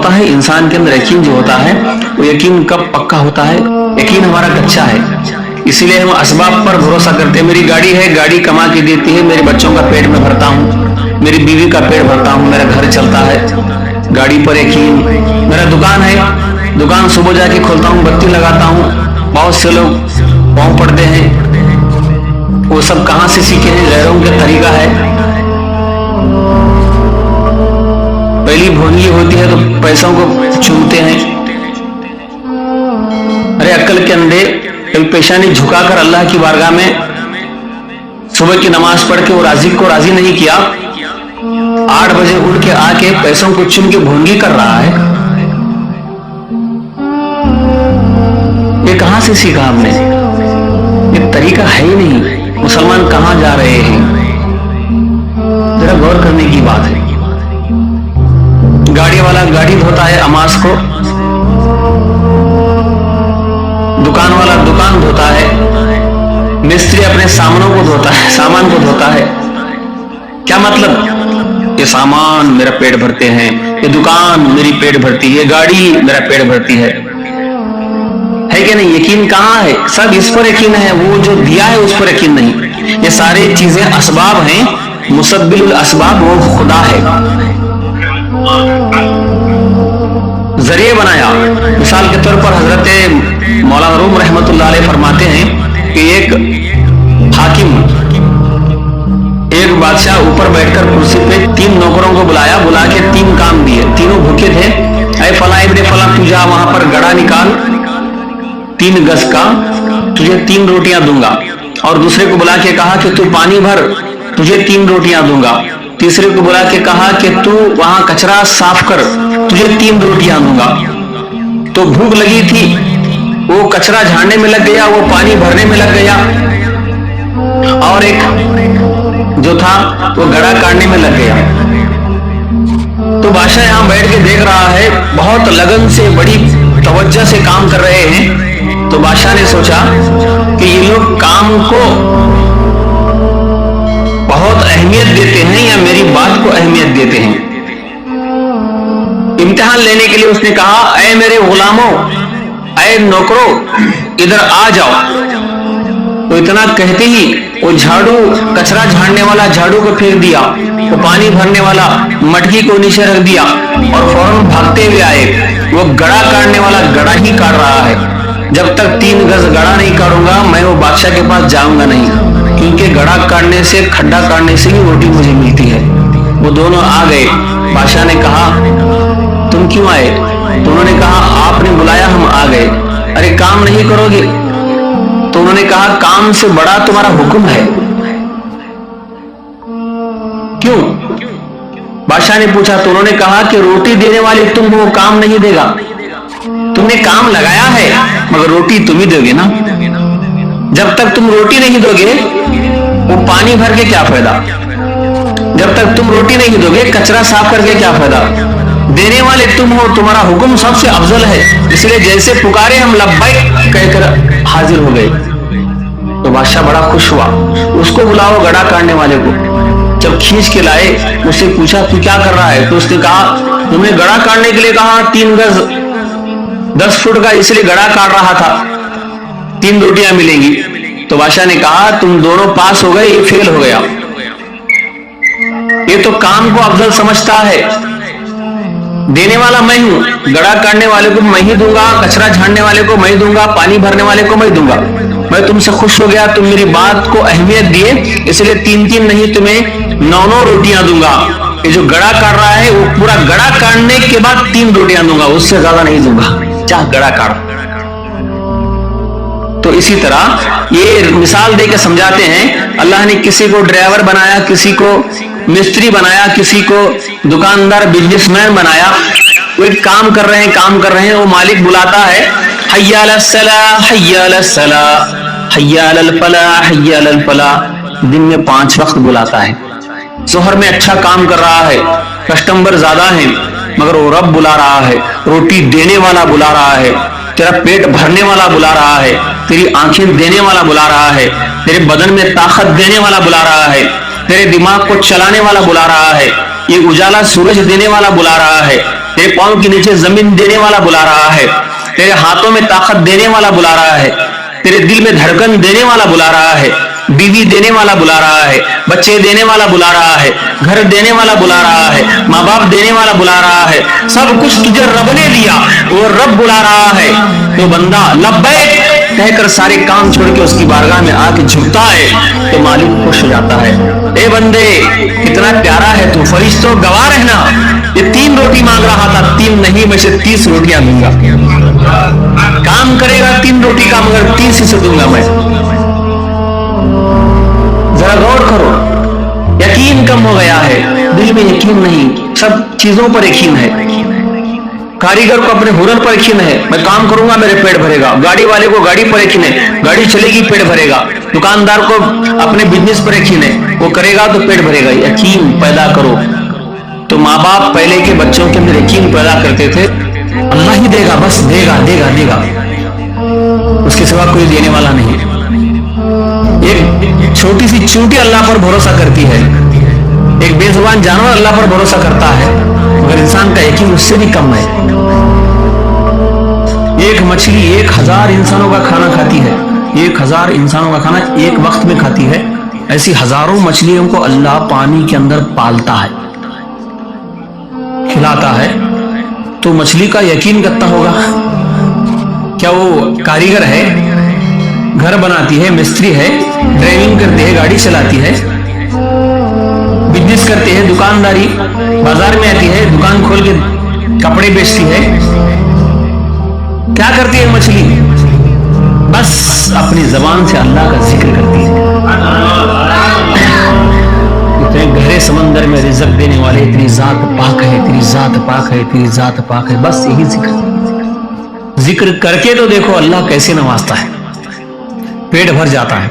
ہوتا ہے انسان کے اندر یقین جو ہوتا ہے وہ یقین کب پکا ہوتا ہے؟ یقین ہمارا کچا ہے، اسی لیے ہم اسباب پر بھروسہ کرتے ہیں. میری گاڑی ہے، گاڑی کما کے دیتی ہے، میرے بچوں کا پیٹ میں بھرتا ہوں، میری بیوی کا پیٹ بھرتا ہوں، میرا گھر چلتا ہے، گاڑی پر یقین. میرا دکان ہے، دکان صبح جا کے کھولتا ہوں، بتی لگاتا ہوں. بہت سے لوگ پاؤں پڑتے ہیں، وہ سب کہاں سے سیکھے ہیں؟ غیروں کا طریقہ ہے. پہلی بھونگی ہوتی ہے تو پیسوں کو چومتے ہیں. ارے عقل کے اندھے کبھی پیشانی جھکا کر اللہ کی بارگاہ میں صبح کی نماز پڑھ کے وہ رازق کو راضی نہیں کیا، 8 بجے اٹھ کے آ کے پیسوں کو چن کے بھونگی کر رہا ہے. یہ کہاں سے سیکھا ہم نے؟ یہ طریقہ ہے ہی نہیں. مسلمان کہاں جا رہے ہیں؟ ذرا غور کرنے کی بات ہے. گاڑی والا گاڑی دھوتا ہے اماس کو، دکان والا دکان دھوتا ہے، مستری اپنے سامانوں کو دھوتا ہے، سامان کو دھوتا ہے. کیا مطلب؟ یہ سامان میرا پیٹ بھرتے ہیں، یہ دکان میری پیٹ بھرتی ہے، یہ گاڑی میرا پیٹ بھرتی ہے کہ نہیں؟ یقین کہاں ہے؟ سب اس پر یقین ہے، وہ جو دیا ہے اس پر یقین نہیں. یہ ساری چیزیں اسباب ہیں، مسبب الاسباب وہ خدا ہے. ذریعے بنایا. مثال کے طور پر حضرت مولانا روم رحمت اللہ علیہ فرماتے ہیں کہ ایک حاکم، ایک بادشاہ اوپر بیٹھ کر کرسی پہ 3 نوکروں کو بلا کے 3 کام دیے. تینوں بھوکے تھے. اے فلاں ابن فلاں، تو جا وہاں پر گڑا نکال 3 گز کا، تجھے 3 روٹیاں دوں گا. اور دوسرے کو بلا کے کہا کہ تو پانی بھر، تجھے 3 روٹیاں دوں گا. تیسرے کو بلا کے کہا کہ تو وہاں کچرا صاف کر، تجھے 3 روٹیاں دوں گا. تو بھوک لگی تھی، وہ کچرا جھاڑنے میں لگ گیا، وہ پانی بھرنے میں لگ گیا، اور ایک جو تھا وہ گڑا کاٹنے میں لگ گیا. تو بادشاہ یہاں بیٹھ کے دیکھ رہا ہے، بہت لگن سے بڑی توجہ سے کام کر رہے ہیں. تو بادشاہ نے سوچا کہ یہ لوگ کام کو بہت اہمیت دیتے ہیں یا میری بات کو اہمیت دیتے ہیں. امتحان لینے کے لیے اس نے کہا، اے میرے غلاموں، اے نوکروں، ادھر آ جاؤ. تو اتنا کہتے ہی وہ جھاڑو، کچرا جھاڑنے والا جھاڑو کو پھینک دیا، وہ پانی بھرنے والا مٹکی کو نیچے رکھ دیا، اور فوراً بھاگتے ہوئے آئے. وہ گڑا کاٹنے والا گڑا ہی کاٹ رہا ہے. جب تک 3 گز گڑا نہیں کاٹوں گا میں وہ بادشاہ کے پاس جاؤں گا نہیں، کیونکہ گڑا کاٹنے سے، کھڈا کاٹنے سے ہی روٹی مجھے ملتی ہے. وہ دونوں آ گئے. بادشاہ نے کہا تم کیوں آئے؟ تو انہوں نے کہا آپ نے بلایا، ہم آ گئے. ارے کام نہیں کرو گے؟ تو انہوں نے کہا کام سے بڑا تمہارا حکم ہے. کیوں؟ بادشاہ نے پوچھا. تو انہوں نے کہا کہ روٹی دینے والے تم ہو، کام نہیں دے گا. تم نے کام لگایا ہے مگر روٹی تم ہی دو گے نا. جب تک تم روٹی نہیں دو گے وہ پانی بھر کے کیا فائدہ؟ جب تک تم روٹی نہیں دو گے کچرا صاف کر کے کیا فائدہ؟ دینے والے تم ہو، تمہارا حکم سب سے افضل ہے، اس لیے جیسے پکارے ہم لبیک کہہ کر حاضر ہو گئے. تو بادشاہ بڑا خوش ہوا. اس کو بلاؤ گڑا کاٹنے والے کو. جب کھینچ کے لائے اس سے پوچھا تو کیا کر رہا ہے؟ تو اس نے کہا تم نے گڑا کاٹنے کے لیے کہا 3 گز 10 فٹ کا، اس لیے گڑا کاٹ رہا تھا، 3 روٹیاں ملیں گی. تو بادشاہ نے کہا تم دونوں پاس ہو گئے، یہ فیل ہو گیا. یہ تو کام کو افضل سمجھتا ہے. دینے والا میں ہوں، گڑا کاٹنے والے کو میں ہی دوں گا، کچرا جھاڑنے والے کو میں دوں گا، پانی بھرنے والے کو میں دوں گا. میں تم سے خوش ہو گیا، تم میری بات کو اہمیت دیے، اس لیے 3 نہیں تمہیں 9 روٹیاں دوں گا. یہ جو گڑا کاٹ رہا ہے وہ پورا گڑا کاٹنے کے بعد 3 روٹیاں دوں گا، اس سے زیادہ نہیں دوں گا، چاہ گڑا کاٹ. تو اسی طرح یہ مثال دے کے سمجھاتے ہیں. اللہ نے کسی کو ڈرائیور بنایا، کسی کو مستری بنایا، کسی کو دکاندار بزنس مین بنایا. وہ ایک کام کر رہے ہیں، وہ مالک بلاتا ہے حی علی الصلاۃ، حی علی الصلاۃ، حی علی الفلاح، حی علی الفلاح. دن میں 5 وقت بلاتا ہے. ظہر میں اچھا کام کر رہا ہے، کسٹمر زیادہ ہیں، مگر وہ رب بلا رہا ہے، روٹی دینے والا بلا رہا ہے، تیرا پیٹ بھرنے والا بلا رہا ہے، تیری آنکھیں دینے والا بلا رہا ہے، تیرے بدن میں طاقت دینے والا بلا رہا ہے، تیرے دماغ کو چلانے والا بلا رہا ہے، یہ اجالا سورج دینے والا بلا رہا ہے، تیرے پاؤں کے نیچے زمین دینے والا بلا رہا ہے، تیرے ہاتھوں میں طاقت دینے والا بلا رہا ہے، تیرے دل میں دھڑکن دینے والا بلا رہا ہے، بیوی دینے والا بلا رہا ہے، بچے دینے والا بلا رہا ہے، گھر دینے والا بلا رہا ہے، ماں باپ دینے والا بلا رہا ہے، سب کچھ تجھے رب نے دیا، وہ رب بلا رہا ہے۔ تو بندہ لبیک کہہ کر سارے کام چھوڑ کے اس کی بارگاہ میں آ کے جھکتا ہے تو مالک خوش ہو جاتا ہے۔ اے بندے کتنا پیارا ہے تو، فرشتوں گواہ رہنا، یہ 3 روٹی مانگ رہا تھا، 3 نہیں میں سے 30 روٹیاں دوں گا۔ کام کرے گا 3 روٹی کا، مگر 30 ہی سے دوں گا میں۔ ذرا غور کرو، یقین کم ہو گیا ہے، دل میں یقین نہیں، سب چیزوں پر یقین ہے۔ کاریگر کو اپنے ہنر پر یقین ہے، میں کام کروں گا میرے پیٹ بھرے گا، گاڑی والے کو گاڑی پر یقین ہے، گاڑی چلے گی پیٹ بھرے گا، دکاندار کو اپنے بزنس پر یقین ہے، وہ کرے گا تو پیٹ بھرے گا۔ یقین پیدا کرو۔ تو ماں باپ پہلے کے بچوں کے اندر یقین پیدا کرتے تھے، اللہ ہی دے گا، بس دے گا دے گا دے گا، اس کے سوا کوئی دینے والا نہیں۔ ایک چھوٹی سی چونٹی اللہ پر بھروسہ کرتی ہے، ایک بے زبان جانور اللہ پر بھروسہ کرتا ہے، مگر انسان کا یقین اس سے بھی کم ہے۔ ایک مچھلی 1000 انسانوں کا کھانا کھاتی ہے، 1000 انسانوں کا کھانا ایک وقت میں کھاتی ہے، ایسی ہزاروں مچھلیوں کو اللہ پانی کے اندر پالتا ہے، کھلاتا ہے۔ تو مچھلی کا یقین کرتا ہوگا، کیا وہ کاریگر ہے، گھر بناتی ہے، مستری ہے، ڈرائیونگ کرتی ہے، گاڑی چلاتی ہے، بزنس کرتی ہے، دکانداری، بازار میں آتی ہے، دکان کھول کے کپڑے بیچتی ہے، کیا کرتی ہے مچھلی؟ بس اپنی زبان سے اللہ کا ذکر کرتی ہے۔ اتنے گہرے سمندر میں رزق دینے والے، اتنی ذات پاک ہے، تیری ذات پاک ہے، تیری ذات پاک ہے، بس یہی ذکر کر کے تو دیکھو اللہ کیسے نوازتا ہے، پیٹ بھر جاتا ہے۔